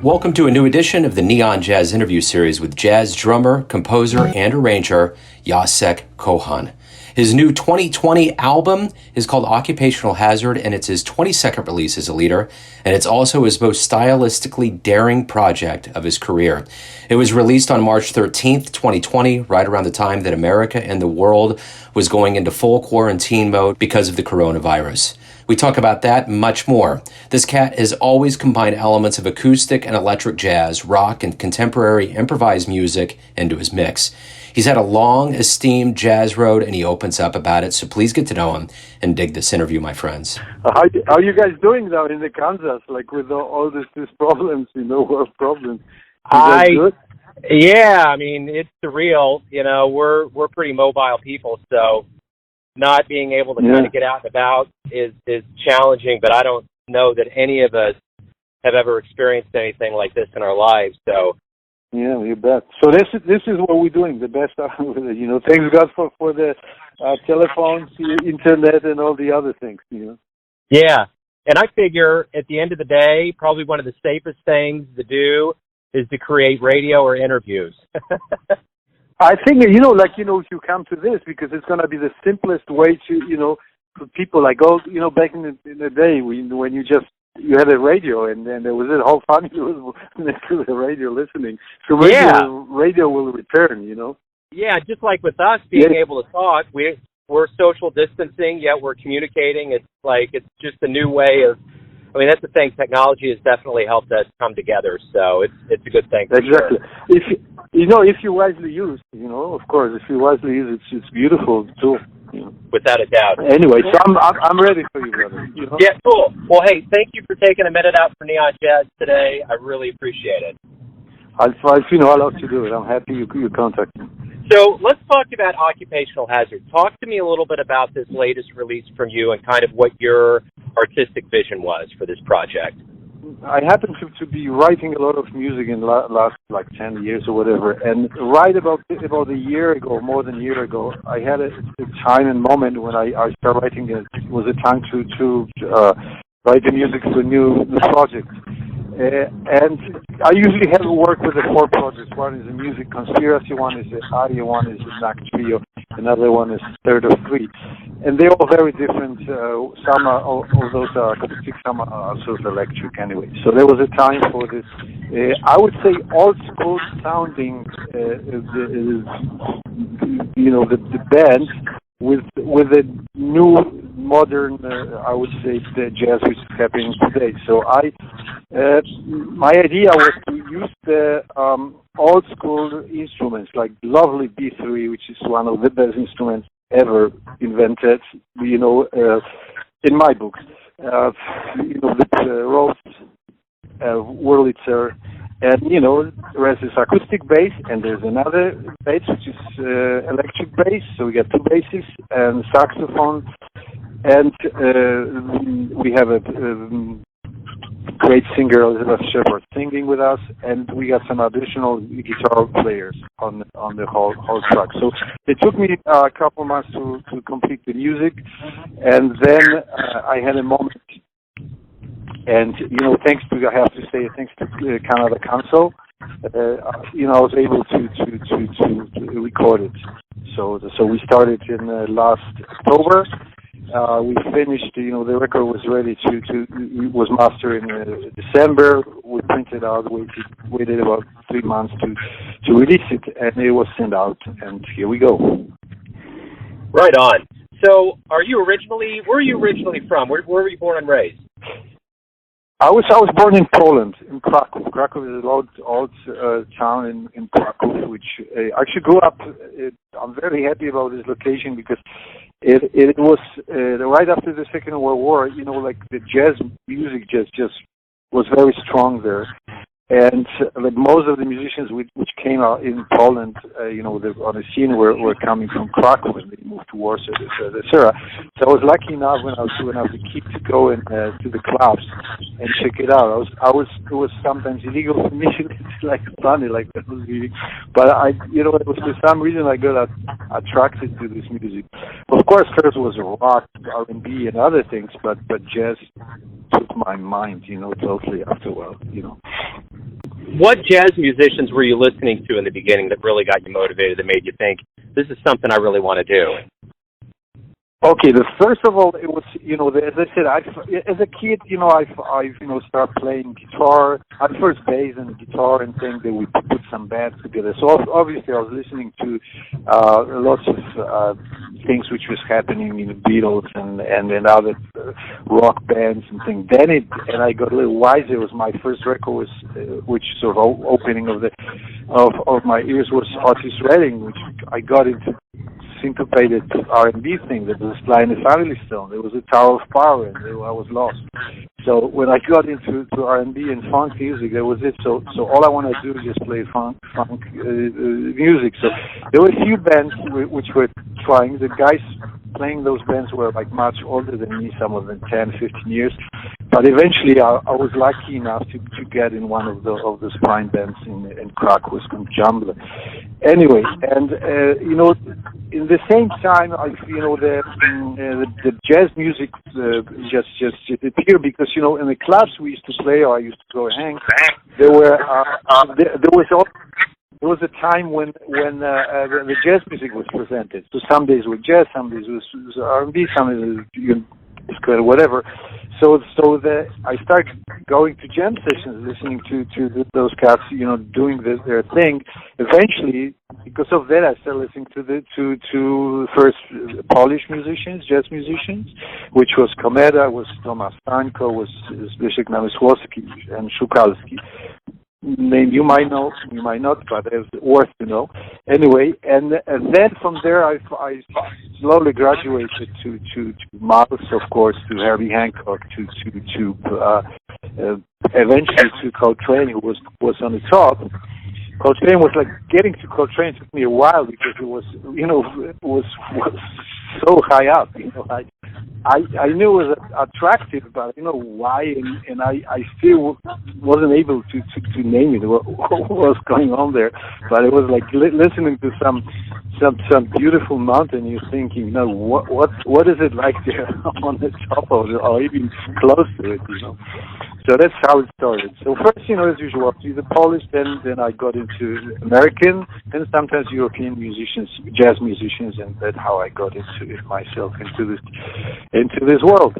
Welcome to a new edition of the Neon Jazz interview series with jazz drummer, composer, and arranger Jacek Kochan. His new 2020 album is called Occupational Hazard, and it's his 22nd release as a leader, and it's also his most stylistically daring project of his career. It was released on March 13th, 2020, right around the time that America and the world was going into full quarantine mode because of the coronavirus. We talk about that and much more. This cat has always combined elements of acoustic and electric jazz, rock, and contemporary improvised music into his mix. He's had a long, esteemed jazz road, and he opens up about it, so please get to know him and dig this interview, my friends. How are you guys doing now in the Kansas, like with all these problems, work problems? Yeah, I mean, it's surreal. We're pretty mobile people, so not being able to kind of get out and about is challenging, but I don't know that any of us have ever experienced anything like this in our lives, so. Yeah, you bet. So this is what we're doing, the best with it, Thanks God for the telephones, the internet, and all the other things, Yeah, and I figure at the end of the day, probably one of the safest things to do is to create radio or interviews. I think, if you come to this, because it's going to be the simplest way to, for people like, back in the day when you had a radio and then there was a whole family was next to the radio listening. So radio will return, Yeah, just like with us being able to talk, we're social distancing, yet we're communicating. It's just a new way of, that's the thing. Technology has definitely helped us come together, so it's a good thing. Exactly. Sure. If you wisely use, of course, if you wisely use it, it's beautiful too. Without a doubt. Anyway, so I'm ready for you, brother. Yeah, cool. Well, hey, thank you for taking a minute out for Neon Jazz today. I really appreciate it. I'll love to do it. I'm happy you contacted me. So let's talk about Occupational Hazard. Talk to me a little bit about this latest release from you and kind of what your artistic vision was for this project. I happen to be writing a lot of music in the last 10 years or whatever, and right about a year ago, more than a year ago, I had a time and moment when I started writing. It was a time to write the music for a new project. And I usually have work with the 4 projects. One is a music conspiracy, one is an audio, one is a knack trio, another one is third of 3. And they're all very different. Some are, all those are acoustic, some are sort of electric anyway. So there was a time for this, I would say, old school sounding, the band with a new modern, I would say, the jazz which is happening today. So my idea was to use the old school instruments like lovely B3, which is one of the best instruments ever invented, in my books. The Rhodes, Wurlitzer, and the rest is acoustic bass, and there's another bass which is electric bass. So we got 2 basses and saxophone, and we have a great singer Elizabeth Shepard singing with us, and we got some additional guitar players on the whole track. So it took me a couple months to complete the music, and then I had a moment. And thanks to Canada Council, I was able to record it. So we started in last October. We finished. The record was ready it was mastered in December. We printed out. Waited about 3 months to release it, and it was sent out. And here we go. Right on. So, where are you originally from? Where were you born and raised? I was born in Poland, in Krakow. Krakow is an old town in Krakow, which I actually grew up. I'm very happy about this location because it was right after the Second World War. The jazz music just was very strong there. And most of the musicians which came out in Poland, on the scene were coming from Krakow and they moved to Warsaw, etc. So I was lucky enough when I was a kid to go to the clubs and check it out. It was sometimes illegal for me. It's funny, that was really. But it was for some reason I got attracted to this music. Of course, first was rock, R&B, and other things, but jazz took my mind, totally after a while. What jazz musicians were you listening to in the beginning that really got you motivated, that made you think, this is something I really want to do? Okay, first of all, it was, as I said, as a kid, I've started playing guitar. At first bass and guitar and things, that we put some bands together. So obviously I was listening to lots of things which was happening in the Beatles and other rock bands and things. And I got a little wiser. It was my first record, which sort of opening of my ears was Otis Redding, which I got into syncopated R&B thing that was Sly and the Family Stone. There was a Tower of Power, and I was lost. So when I got into R&B and funk music, that was it. So all I wanted to do was just play funk music. So there were a few bands which were trying. The guys playing those bands were like much older than me, some of them 10, 15 years. But eventually I was lucky enough to get in one of those fine bands in Krakow, Jumbler. Anyway, and in the same time, the jazz music just appeared because in the clubs we used to play, or I used to go hang. There was a time when the jazz music was presented. So some days was jazz, some days was R&B, some days was whatever. So I started going to jam sessions, listening to those cats, doing their thing. Eventually, because of that, I started listening to first Polish musicians, jazz musicians, which was Komeda, was Tomasz Stańko, was Zbyszek Namysłowski and Szukalski. Name you might know, you might not, but it's worth to know. Anyway, and then from there I slowly graduated to Miles, of course, to Herbie Hancock, to eventually to Coltrane, who was on the top. Coltrane was like getting to Coltrane took me a while because it was so high up. I knew it was attractive, but why, and I still wasn't able to name it. What was going on there? But it was like listening to some beautiful mountain. You're thinking, what is it like there on the top of it, or even close to it? So that's how it started. So first, as usual, to the Polish, then I got into American, and sometimes European musicians, jazz musicians, and that's how I got into it myself, into this world.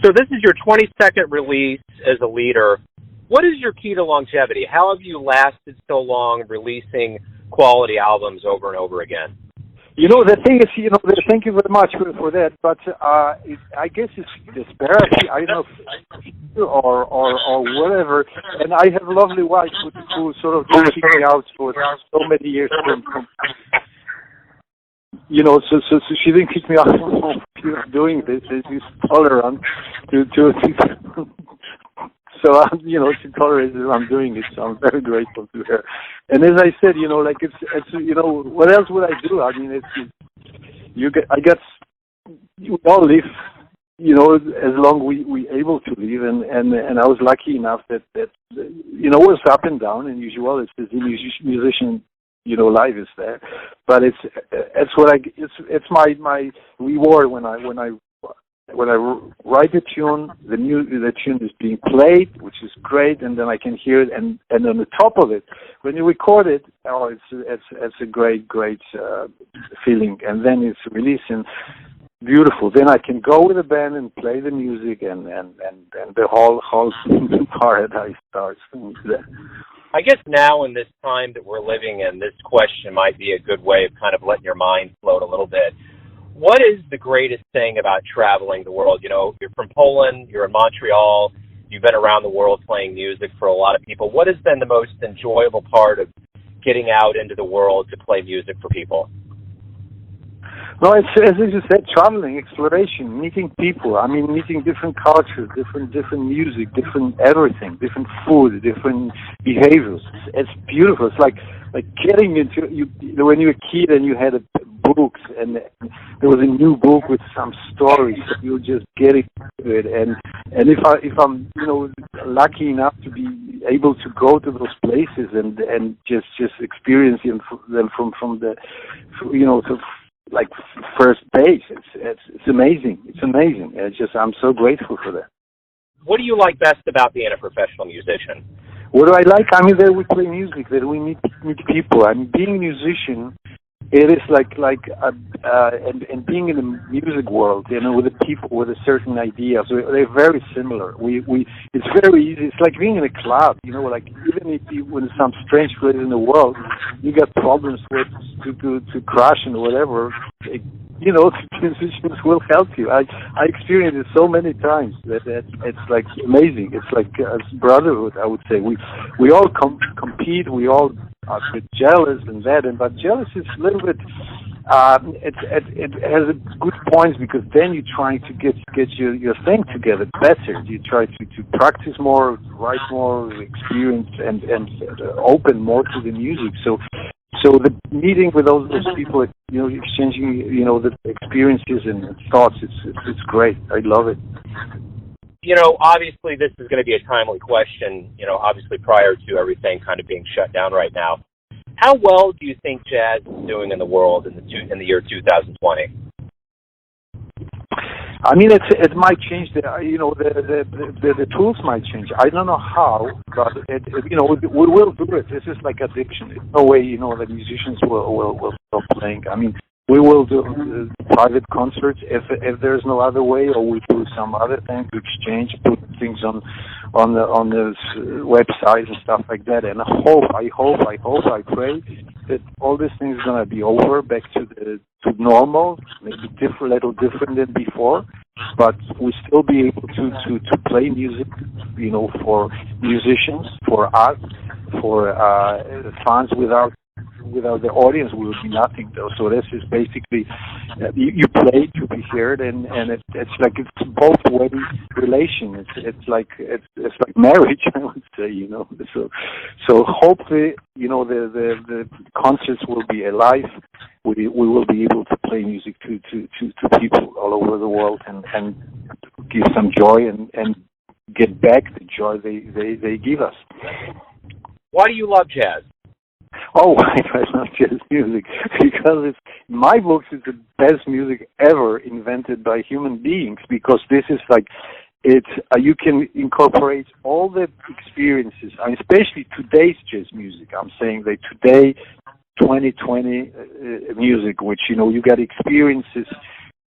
So this is your 22nd release as a leader. What is your key to longevity? How have you lasted so long releasing quality albums over and over again? The thing is, thank you very much for that, but I guess it's disparity, I don't know, or whatever, and I have a lovely wife who sort of didn't kick me out for so many years from so she didn't kick me out from doing this. She's tolerant to so I'm, she tolerates that I'm doing it, so I'm very grateful to her. And as I said, it's what else would I do? I mean, we all live, as long we able to live, and I was lucky enough that it was up and down, and usual it's the musician, life is there, but it's my reward when I write a tune, the tune is being played, which is great, and then I can hear it, and on the top of it, when you record it, it's a great feeling, and then it's releasing beautiful. Then I can go with the band and play the music, and the whole paradise starts. I guess now in this time that we're living in, this question might be a good way of kind of letting your mind float a little bit. What is the greatest thing about traveling the world? You're from Poland, you're in Montreal, you've been around the world playing music for a lot of people. What has been the most enjoyable part of getting out into the world to play music for people? No, it's, as you said, traveling, exploration, meeting people. I mean, meeting different cultures, different music, different everything, different food, different behaviors. It's beautiful. It's like getting into when you were a kid and you had books, and there was a new book with some stories. So you just get into it, and if I'm lucky enough to be able to go to those places and just experience them from the like first base, it's amazing. It's amazing. I'm so grateful for that. What do you like best about being a professional musician? What do I like? I mean, that we play music, that we meet people. I mean, being a musician, it is and being in the music world, you know, with the people with a certain idea. So they're very similar. It's very easy. It's like being in a club, you know, like even if you in some strange place in the world, you got problems with to crash and whatever. You know, musicians will help you. I experienced it so many times that it's like amazing. It's like brotherhood, I would say. We all compete. We all are a bit jealous and that, but jealous is a little bit. It has good points because then you're trying to get your thing together better. You try to practice more, write more, experience, and open more to the music. So the meeting with all those people, you know, exchanging, you know, the experiences and thoughts, it's great. I love it. You know, obviously this is going to be a timely question, you know, obviously prior to everything kind of being shut down right now. How well do you think jazz is doing in the world in the year 2020? I mean, it might change. The tools might change. I don't know how, but you know, we will do it. This is like addiction. There's no way, you know, the musicians will stop playing. I mean, we will do private concerts if there's no other way, or we do some other thing to exchange, put things on the website and stuff like that. And I pray that all these things are gonna be over, back to normal, maybe little different than before, but we still be able to play music, you know, for musicians, for us, for fans. Without the audience, we would be nothing, though. So this is basically you play to be heard, and it's like it's both way relation. It's like marriage, I would say, you know. So hopefully, you know, the concerts will be alive. We will be able to play music to people all over the world and give some joy and get back the joy they give us. Why do you love jazz? Oh, I love jazz music because in my books it's the best music ever invented by human beings, because this is like you can incorporate all the experiences, especially today's jazz music. I'm saying that today, 2020 music, which, you know, you got experiences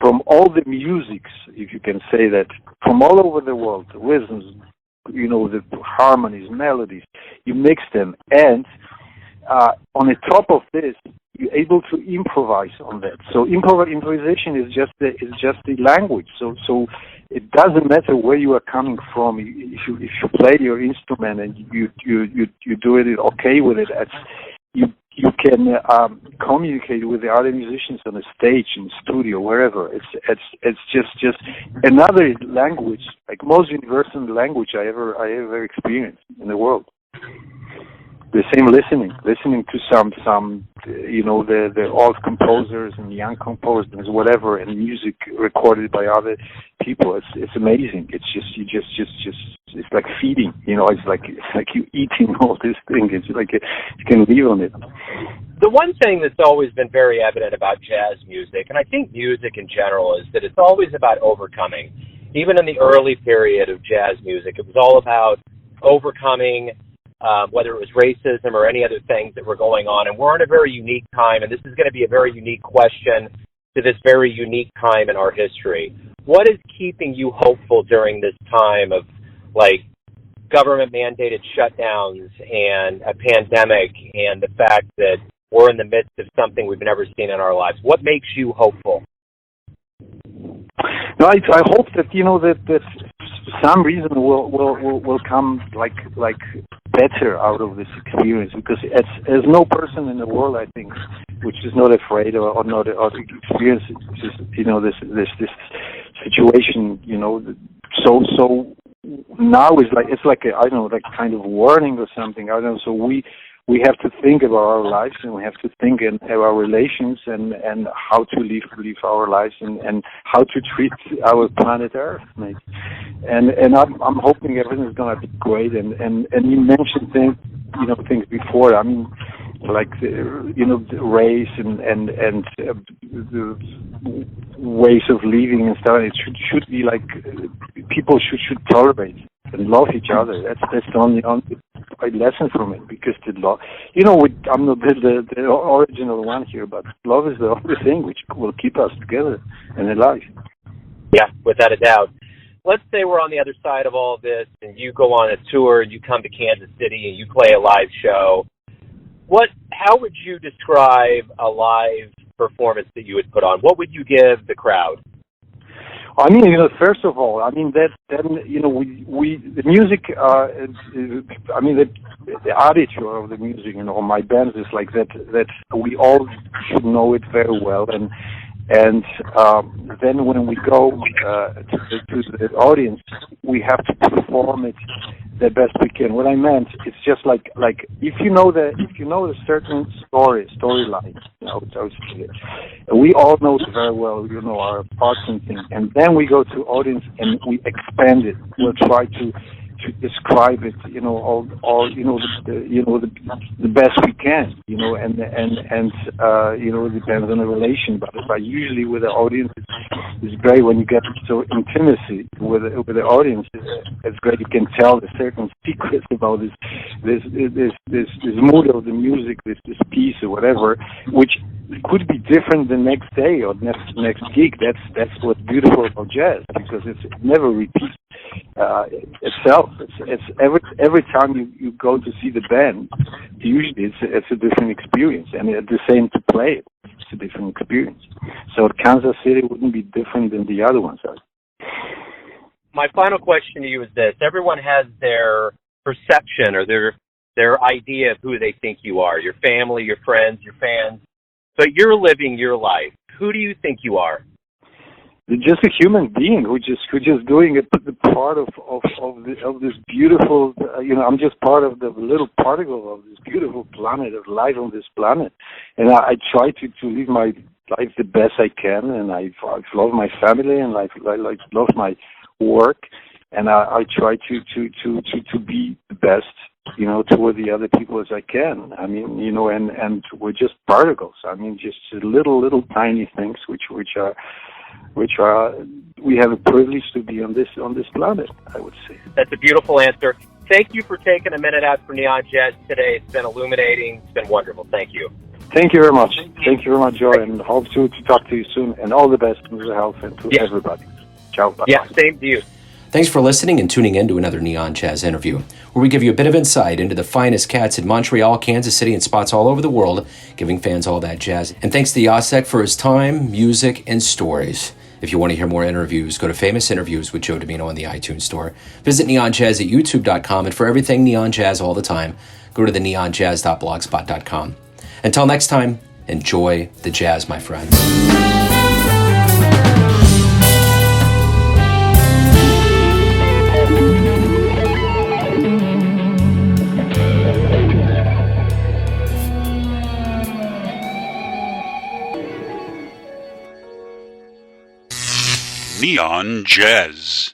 from all the musics, if you can say that, from all over the world, the rhythms, you know, the harmonies, melodies, you mix them, and on the top of this, you're able to improvise on that. So improvisation is just the language. So it doesn't matter where you are coming from. If you play your instrument and you do it okay with it, you can communicate with the other musicians on the stage, in the studio, wherever. It's just another language, like most universal language I ever experienced in the world. The same listening to some you know, the old composers and young composers, whatever, and music recorded by other people. It's amazing. It's it's like feeding, you know. It's like you eating all this thing. It's like you can live on it. The one thing that's always been very evident about jazz music, and I think music in general, is that it's always about overcoming. Even in the early period of jazz music, it was all about overcoming whether it was racism or any other things that were going on. And we're in a very unique time, and this is going to be a very unique question to this very unique time in our history. What is keeping you hopeful during this time of, like, government-mandated shutdowns and a pandemic and the fact that we're in the midst of something we've never seen in our lives? What makes you hopeful? No, I hope that, you know, that some reason will come like better out of this experience, because as no person in the world, I think, which is not afraid or not experiences, you know, this situation, you know. So now it's like a, I don't know, like kind of warning or something. I don't know. So we have to think about our lives, and we have to think in our relations and how to live our lives and how to treat our planet Earth, maybe. And I'm hoping everything's gonna be great. And you mentioned things before. I mean, like the race and the ways of living and stuff. It should be like people should tolerate and love each other. That's the only I lesson from it because the love, you know, I'm not the original one here, but love is the only thing which will keep us together and alive. Yeah, without a doubt. Let's say we're on the other side of all this, and you go on a tour, and you come to Kansas City, and you play a live show. How would you describe a live performance that you would put on? What would you give the crowd? I mean, you know, first of all, I mean then you know, the music. I mean, the attitude of the music, you know, my band is like that. That we all should know it very well, and then when we go to the audience, we have to perform it the best we can. What I meant, it's just like if you know a certain storyline, you know, we all know it very well, you know, our parts and things, and then we go to audience and we expand it. We'll try to describe it, you know, all you know, the best we can, you know, and you know, it depends on the relation, but usually with the audience, it's great when you get so intimacy with the audience. It's great. You can tell the certain secrets about this mood of the music, this piece or whatever, which could be different the next day or next gig. That's what's beautiful about jazz, because it never repeats itself. It's every time you go to see the band, usually it's a different experience, and at the same to play it, it's a different experience. So Kansas City wouldn't be different than the other ones. My final question to you is this: everyone has their perception or their idea of who they think you are, your family, your friends, your fans, but you're living your life. Who do you think you are? Just a human being who just doing the part of this beautiful, you know, I'm just part of the little particle of this beautiful planet, of life on this planet, and I try to live my life the best I can, and I love my family, and I love my work, and I try to be the best, you know, toward the other people as I can. I mean, you know, and we're just particles. I mean, just little tiny things which are we have a privilege to be on this planet, I would say. That's a beautiful answer. Thank you for taking a minute out for Neon Jazz today. It's been illuminating. It's been wonderful. Thank you. Thank you very much. Thank you very much, Joy, and hope to talk to you soon. And all the best to the health and to everybody. Ciao. Bye. Yeah, same to you. Thanks for listening and tuning in to another Neon Jazz interview, where we give you a bit of insight into the finest cats in Montreal, Kansas City, and spots all over the world, giving fans all that jazz. And thanks to Jacek for his time, music, and stories. If you want to hear more interviews, go to Famous Interviews with Joe Domino on the iTunes Store. Visit Neon Jazz at youtube.com, and for everything Neon Jazz all the time, go to the neonjazz.blogspot.com. Until next time, enjoy the jazz, my friends. Neon Jazz.